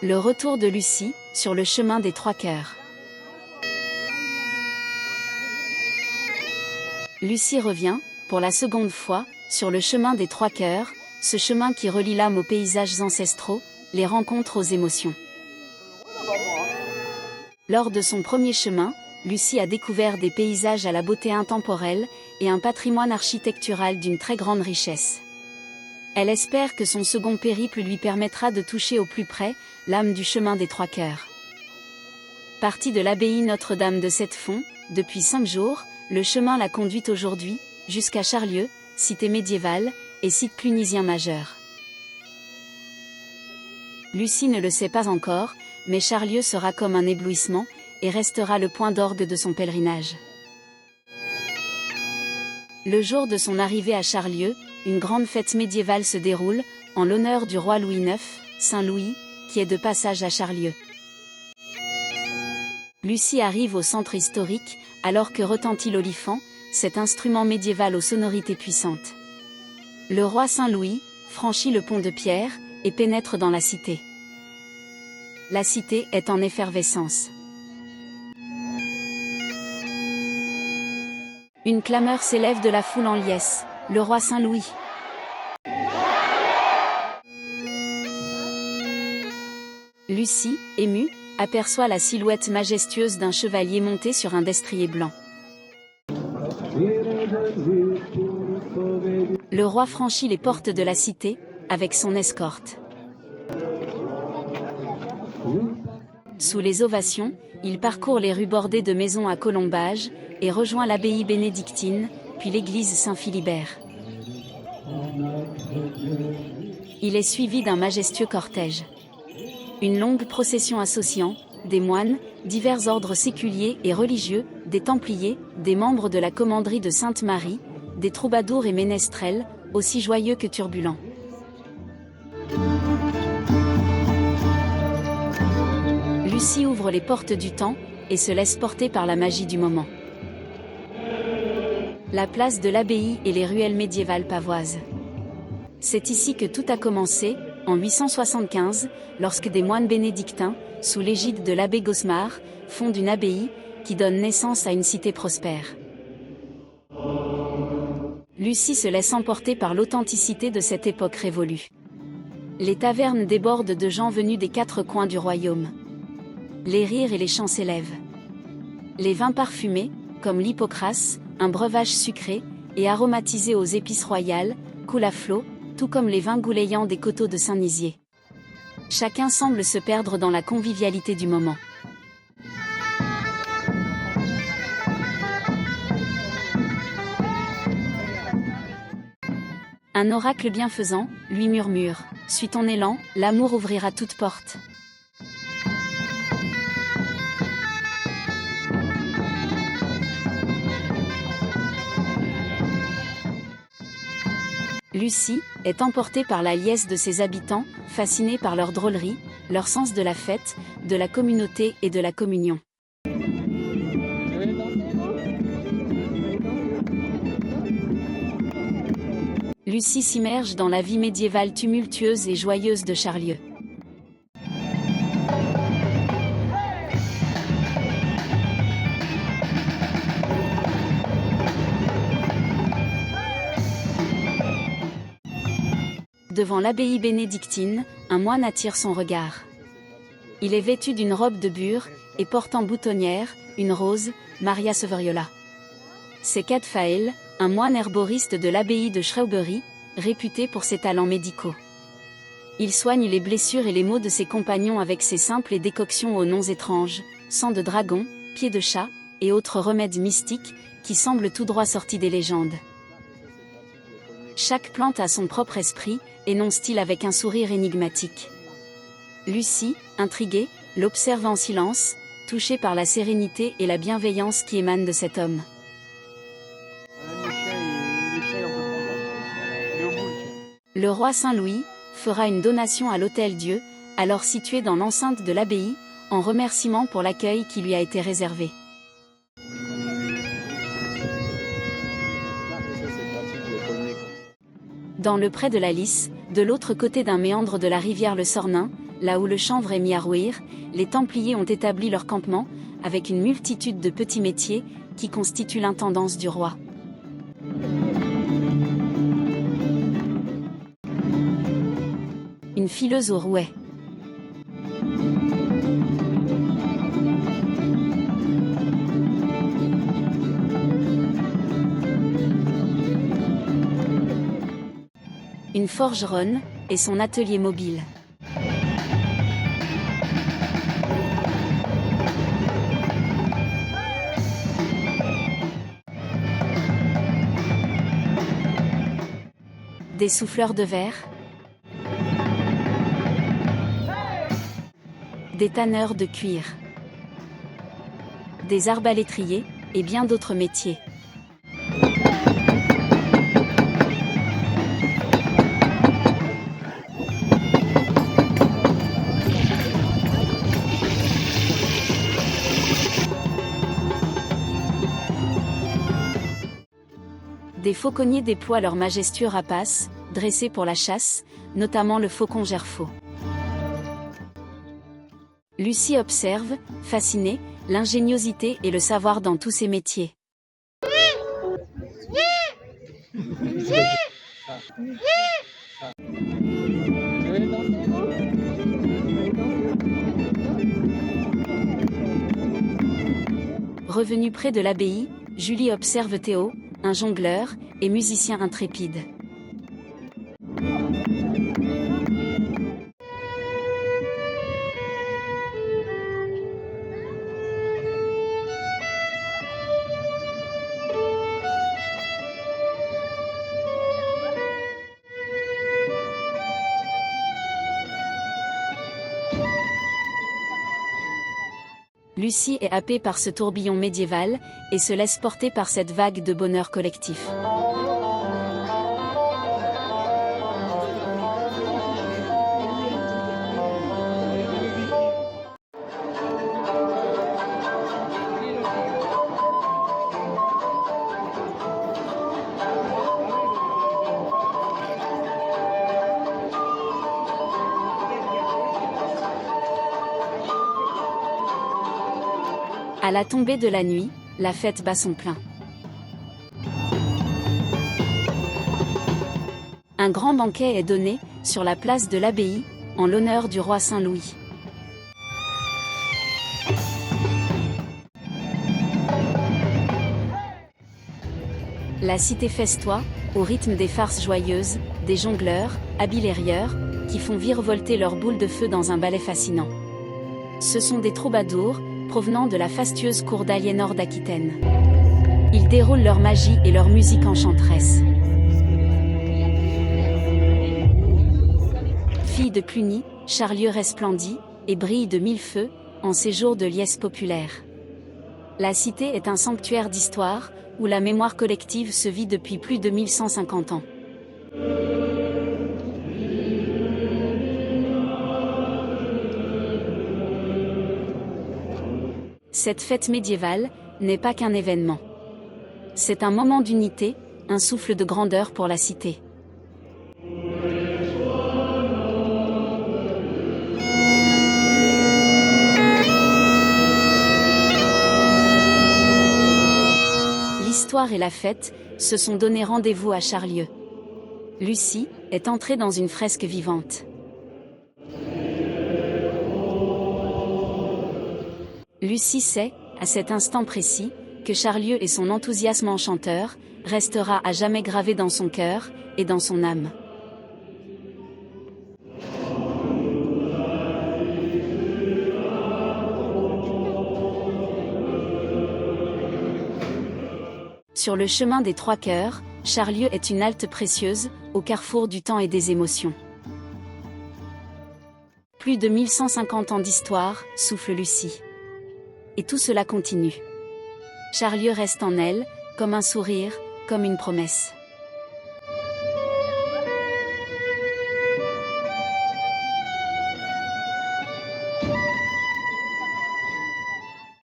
Le retour de Lucie, sur le chemin des Trois Cœurs. Lucie revient, pour la seconde fois, sur le chemin des Trois Cœurs, ce chemin qui relie l'âme aux paysages ancestraux, les rencontres aux émotions. Lors de son premier chemin, Lucie a découvert des paysages à la beauté intemporelle, et un patrimoine architectural d'une très grande richesse. Elle espère que son second périple lui permettra de toucher au plus près l'âme du chemin des Trois Cœurs. Partie de l'abbaye Notre-Dame de Sept-Fonds, depuis 5 jours, le chemin la conduit aujourd'hui, jusqu'à Charlieu, cité médiévale, et site clunisien majeur. Lucie ne le sait pas encore, mais Charlieu sera comme un éblouissement, et restera le point d'orgue de son pèlerinage. Le jour de son arrivée à Charlieu, une grande fête médiévale se déroule, en l'honneur du roi Louis IX, Saint Louis, qui est de passage à Charlieu. Lucie arrive au centre historique, alors que retentit l'olifant, cet instrument médiéval aux sonorités puissantes. Le roi Saint Louis franchit le pont de pierre, et pénètre dans la cité. La cité est en effervescence. Une clameur s'élève de la foule en liesse. Le roi Saint Louis. Lucie, émue, aperçoit la silhouette majestueuse d'un chevalier monté sur un destrier blanc. Le roi franchit les portes de la cité, avec son escorte. Sous les ovations, il parcourt les rues bordées de maisons à colombages, et rejoint l'abbaye bénédictine, puis l'église Saint-Philibert. Il est suivi d'un majestueux cortège. Une longue procession associant des moines, divers ordres séculiers et religieux, des templiers, des membres de la commanderie de Sainte-Marie, des troubadours et ménestrels, aussi joyeux que turbulents. Lucie ouvre les portes du temps, et se laisse porter par la magie du moment. La place de l'abbaye et les ruelles médiévales pavoises. C'est ici que tout a commencé, en 875, lorsque des moines bénédictins, sous l'égide de l'abbé Gosmar, fondent une abbaye, qui donne naissance à une cité prospère. Lucie se laisse emporter par l'authenticité de cette époque révolue. Les tavernes débordent de gens venus des 4 coins du royaume. Les rires et les chants s'élèvent. Les vins parfumés, comme l'hypocras, un breuvage sucré, et aromatisé aux épices royales, coulent à flot, tout comme les vins goulayants des coteaux de Saint-Nizier. Chacun semble se perdre dans la convivialité du moment. Un oracle bienfaisant, lui murmure, « Suis ton élan, l'amour ouvrira toute porte. » Lucie est emportée par la liesse de ses habitants, fascinée par leur drôlerie, leur sens de la fête, de la communauté et de la communion. Lucie s'immerge dans la vie médiévale tumultueuse et joyeuse de Charlieu. Devant l'abbaye bénédictine, un moine attire son regard. Il est vêtu d'une robe de bure, et porte en boutonnière, une rose, Maria Severiola. C'est Cadfael, un moine herboriste de l'abbaye de Shrewsbury, réputé pour ses talents médicaux. Il soigne les blessures et les maux de ses compagnons avec ses simples décoctions aux noms étranges, sang de dragon, pied de chat, et autres remèdes mystiques, qui semblent tout droit sortis des légendes. Chaque plante a son propre esprit, énonce-t-il avec un sourire énigmatique. Lucie, intriguée, l'observe en silence, touchée par la sérénité et la bienveillance qui émanent de cet homme. Le roi Saint Louis fera une donation à l'Hôtel-Dieu, alors situé dans l'enceinte de l'abbaye, en remerciement pour l'accueil qui lui a été réservé. Dans le pré de la Lys, de l'autre côté d'un méandre de la rivière le Sornin, là où le chanvre est mis à rouir, les Templiers ont établi leur campement, avec une multitude de petits métiers, qui constituent l'intendance du roi. Une fileuse au rouet. Une forgeronne, et son atelier mobile. Des souffleurs de verre. Des tanneurs de cuir. Des arbalétriers, et bien d'autres métiers. Des fauconniers déploient leurs majestueux rapaces, dressés pour la chasse, notamment le faucon gerfaut. Lucie observe, fascinée, l'ingéniosité et le savoir dans tous ces métiers. Revenue près de l'abbaye, Julie observe Théo, un jongleur, et musicien intrépide. Lucie est happée par ce tourbillon médiéval, et se laisse porter par cette vague de bonheur collectif. À la tombée de la nuit, la fête bat son plein. Un grand banquet est donné, sur la place de l'abbaye, en l'honneur du roi Saint-Louis. La cité festoie, au rythme des farces joyeuses, des jongleurs, habiles et rieurs, qui font virevolter leurs boules de feu dans un ballet fascinant. Ce sont des troubadours, provenant de la fastueuse cour d'Aliénor d'Aquitaine. Ils déroulent leur magie et leur musique enchanteresse. Fille de Cluny, Charlieu resplendit, et brille de mille feux, en ces jours de liesse populaire. La cité est un sanctuaire d'histoire, où la mémoire collective se vit depuis plus de 1150 ans. Cette fête médiévale n'est pas qu'un événement. C'est un moment d'unité, un souffle de grandeur pour la cité. L'histoire et la fête se sont donné rendez-vous à Charlieu. Lucie est entrée dans une fresque vivante. Lucie sait, à cet instant précis, que Charlieu et son enthousiasme enchanteur restera à jamais gravé dans son cœur et dans son âme. Sur le chemin des Trois Cœurs, Charlieu est une halte précieuse, au carrefour du temps et des émotions. Plus de 1150 ans d'histoire, souffle Lucie. Et tout cela continue. Charlieu reste en elle, comme un sourire, comme une promesse.